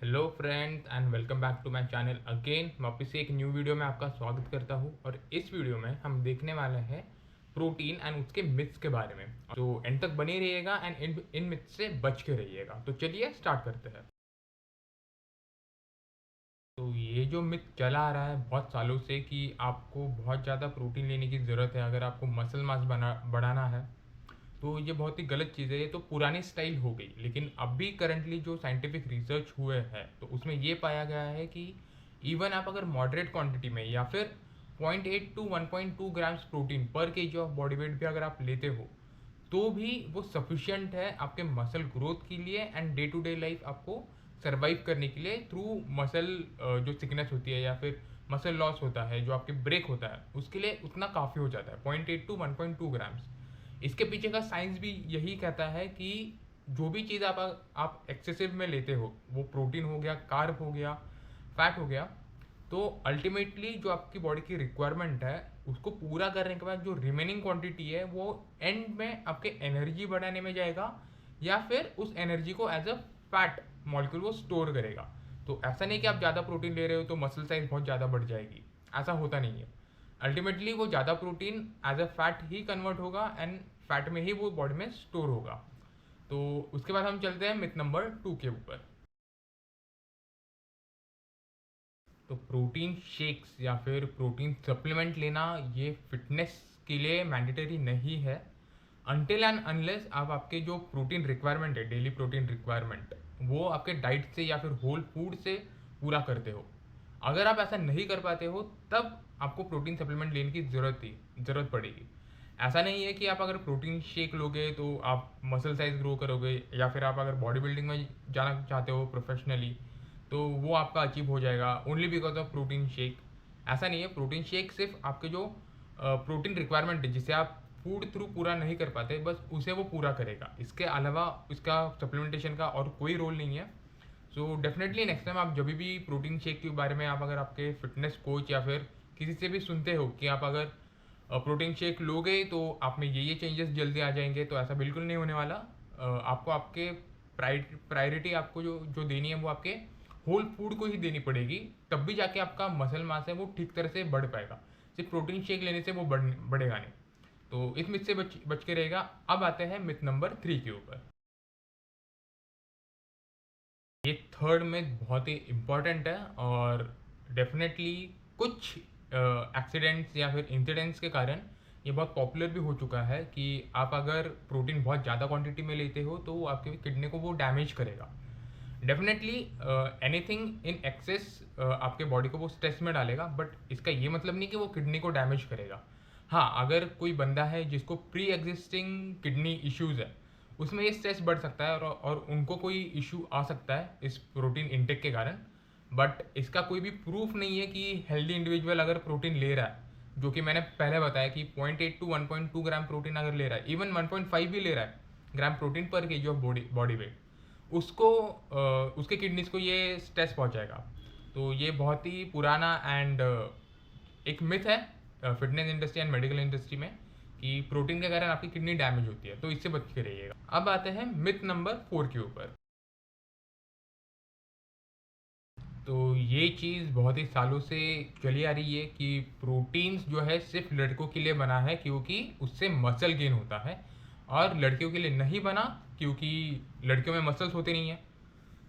Hello friends and welcome back to my channel again. वापस से एक न्यू वीडियो में आपका स्वागत करता हूँ और इस वीडियो में हम देखने वाले हैं प्रोटीन एंड उसके मिथ्स के बारे में। तो एंड तक बने रहिएगा एंड इन मिथ्स से बच के रहिएगा। तो चलिए स्टार्ट करते हैं। तो ये जो मिथ चला आ रहा है बहुत सालों से कि आपको बहुत ज़्यादा प्रोटीन लेने की ज़रूरत है अगर आपको मसल मास बढ़ाना है, तो ये बहुत ही गलत चीज़ है। ये तो पुरानी स्टाइल हो गई, लेकिन अभी करंटली जो साइंटिफिक रिसर्च हुए हैं तो उसमें ये पाया गया है कि इवन आप अगर मॉडरेट क्वांटिटी में या फिर 0.8 टू 1.2 ग्राम्स प्रोटीन पर केजी ऑफ बॉडी वेट भी अगर आप लेते हो तो भी वो सफिशियंट है आपके मसल ग्रोथ के लिए and day to day life आपको सर्वाइव करने के लिए थ्रू मसल जो सिकनेस होती है या फिर मसल लॉस होता है जो आपके ब्रेक होता है उसके लिए उतना काफ़ी हो जाता है 0.8 टू 1.2 ग्राम्स। इसके पीछे का साइंस भी यही कहता है कि जो भी चीज़ आप एक्सेसिव में लेते हो, वो प्रोटीन हो गया, कार्ब हो गया, फैट हो गया, तो अल्टीमेटली जो आपकी बॉडी की रिक्वायरमेंट है उसको पूरा करने के बाद जो रिमेनिंग क्वांटिटी है वो एंड में आपके एनर्जी बढ़ाने में जाएगा या फिर उस एनर्जी को एज अ फैट मॉलिक्यूल वो स्टोर करेगा। तो ऐसा नहीं कि आप ज़्यादा प्रोटीन ले रहे हो तो मसल साइज बहुत ज़्यादा बढ़ जाएगी, ऐसा होता नहीं है। अल्टीमेटली वो ज़्यादा प्रोटीन एज अ फैट ही कन्वर्ट होगा एंड फैट में ही वो बॉडी में स्टोर होगा। तो उसके बाद हम चलते हैं मिथ नंबर 2 के ऊपर। तो प्रोटीन शेक्स या फिर प्रोटीन सप्लीमेंट लेना ये फिटनेस के लिए मैंडेटरी नहीं है अनटिल एंड अनलेस आप आपके जो प्रोटीन रिक्वायरमेंट है, डेली प्रोटीन रिक्वायरमेंट, वो आपके डाइट से या फिर होल फूड से पूरा करते हो। अगर आप ऐसा नहीं कर पाते हो तब आपको प्रोटीन सप्लीमेंट लेने की ज़रूरत पड़ेगी। ऐसा नहीं है कि आप अगर प्रोटीन शेक लोगे तो आप मसल साइज ग्रो करोगे या फिर आप अगर बॉडी बिल्डिंग में जाना चाहते हो प्रोफेशनली तो वो आपका अचीव हो जाएगा only because of protein shake. ऐसा नहीं है। प्रोटीन शेक सिर्फ आपके जो प्रोटीन रिक्वायरमेंट है जिसे आप फूड थ्रू पूरा नहीं कर पाते बस उसे वो पूरा करेगा। इसके अलावा इसका सप्लीमेंटेशन का और कोई रोल नहीं है। सो डेफिनेटली नेक्स्ट टाइम आप जब भी प्रोटीन शेक के बारे में आप अगर आपके फिटनेस कोच या फिर किसी से भी सुनते हो कि आप अगर प्रोटीन शेक लोगे तो आप में ये चेंजेस जल्दी आ जाएंगे, तो ऐसा बिल्कुल नहीं होने वाला। आपको आपके प्रायोरिटी आपको जो जो देनी है वो आपके होल फूड को ही देनी पड़ेगी, तब भी जाके आपका मसल मास है वो ठीक तरह से बढ़ पाएगा। सिर्फ प्रोटीन शेक लेने से वो बढ़ेगा नहीं। तो इस मिथ से बच के रहेगा। अब आते हैं मिथ नंबर 3 के ऊपर। ये थर्ड मिथ बहुत ही इम्पॉर्टेंट है और डेफिनेटली कुछ एक्सीडेंट्स या फिर इंसिडेंट्स के कारण ये बहुत पॉपुलर भी हो चुका है कि आप अगर प्रोटीन बहुत ज़्यादा क्वांटिटी में लेते हो तो वो आपके किडनी को वो डैमेज करेगा। डेफिनेटली एनीथिंग इन एक्सेस आपके बॉडी को वो स्ट्रेस में डालेगा, बट इसका ये मतलब नहीं कि वो किडनी को डैमेज करेगा। हाँ, अगर कोई बंदा है जिसको प्री एग्जिस्टिंग किडनी इश्यूज है उसमें ये स्ट्रेस बढ़ सकता है और उनको कोई इशू आ सकता है इस प्रोटीन इंटेक के कारण। बट इसका कोई भी प्रूफ नहीं है कि हेल्दी इंडिविजुअल अगर प्रोटीन ले रहा है, जो कि मैंने पहले बताया कि 0.8 टू 1.2 ग्राम प्रोटीन अगर ले रहा है, इवन 1.5 भी ले रहा है ग्राम प्रोटीन पर केजी ऑफ बॉडी वेट, उसको उसके किडनीज को ये स्ट्रेस पहुंचाएगा। तो ये बहुत ही पुराना एंड एक मिथ है fitness industry and medical industry में कि प्रोटीन के कारण आपकी किडनी डैमेज होती है, तो इससे बच के रहिएगा। अब आते हैं मिथ नंबर 4 के ऊपर। तो ये चीज़ बहुत ही सालों से चली आ रही है कि प्रोटीन्स जो है सिर्फ लड़कों के लिए बना है क्योंकि उससे मसल गेन होता है, और लड़कियों के लिए नहीं बना क्योंकि लड़कियों में मसल्स होते नहीं हैं।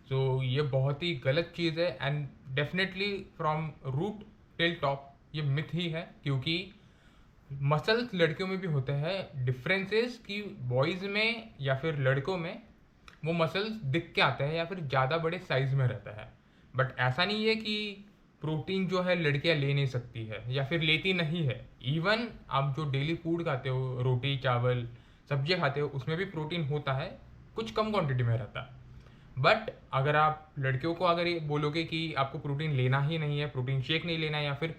सो ये बहुत ही गलत चीज़ है and definitely from root till top ये मिथ ही है, क्योंकि मसल्स लड़कियों में भी होते हैं। डिफरेंसेस कि बॉयज़ में या फिर लड़कों में वो मसल्स दिख के आते हैं या फिर ज़्यादा बड़े साइज में रहता है। बट ऐसा नहीं है कि प्रोटीन जो है लड़कियां ले नहीं सकती है या फिर लेती नहीं है। इवन आप जो डेली फूड खाते हो, रोटी चावल सब्जी खाते हो, उसमें भी प्रोटीन होता है, कुछ कम क्वांटिटी में रहता है। बट अगर आप लड़कियों को अगर ये बोलोगे कि आपको प्रोटीन लेना ही नहीं है, प्रोटीन शेक नहीं लेना है या फिर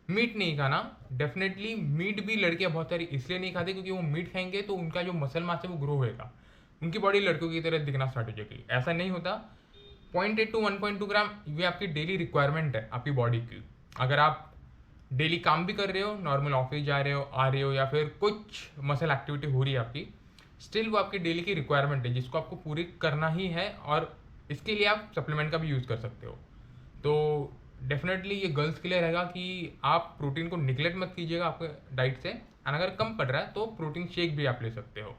मीट नहीं खाना, डेफिनेटली मीट भी लड़कियां बहुत सारी इसलिए नहीं खाती क्योंकि वो मीट खाएंगे तो उनका जो मसल मास है वो ग्रो होएगा, उनकी बॉडी लड़कियों की तरह दिखना स्टार्ट हो जाएगी। ऐसा नहीं होता। 0.8 टू 1.2 ग्राम ये आपकी डेली रिक्वायरमेंट है आपकी बॉडी की। अगर आप डेली काम भी कर रहे हो, नॉर्मल ऑफिस जा रहे हो, आ रहे हो, या फिर कुछ मसल एक्टिविटी हो रही है आपकी, स्टिल वो आपकी डेली की रिक्वायरमेंट है जिसको आपको पूरी करना ही है। और इसके लिए आप सप्लीमेंट का भी यूज़ कर सकते हो। तो डेफिनेटली ये गर्ल्स के लिए रहेगा कि आप प्रोटीन को निगलेक्ट मत कीजिएगा आपके डाइट से, एंड अगर कम पड़ रहा है तो प्रोटीन शेक भी आप ले सकते हो।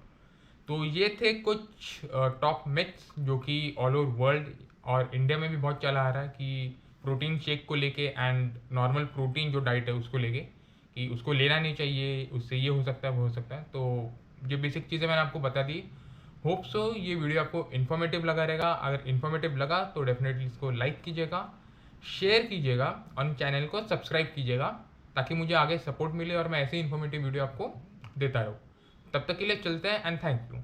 तो ये थे कुछ टॉप मिथ्स जो कि ऑल ओवर वर्ल्ड और इंडिया में भी बहुत चला आ रहा है कि प्रोटीन शेक को लेके एंड नॉर्मल प्रोटीन जो डाइट है उसको लेके कि उसको लेना नहीं चाहिए, उससे ये हो सकता है वो हो सकता है। तो ये बेसिक चीज़ें मैंने आपको बता दी। होप सो ये वीडियो आपको इन्फॉर्मेटिव लगा रहेगा। अगर इन्फॉर्मेटिव लगा तो डेफिनेटली इसको लाइक कीजिएगा, शेयर कीजिएगा और चैनल को सब्सक्राइब कीजिएगा ताकि मुझे आगे सपोर्ट मिले और मैं ऐसे ही इन्फॉर्मेटिव वीडियो आपको देता रहूँ। तब तक के लिए चलते हैं एंड थैंक यू।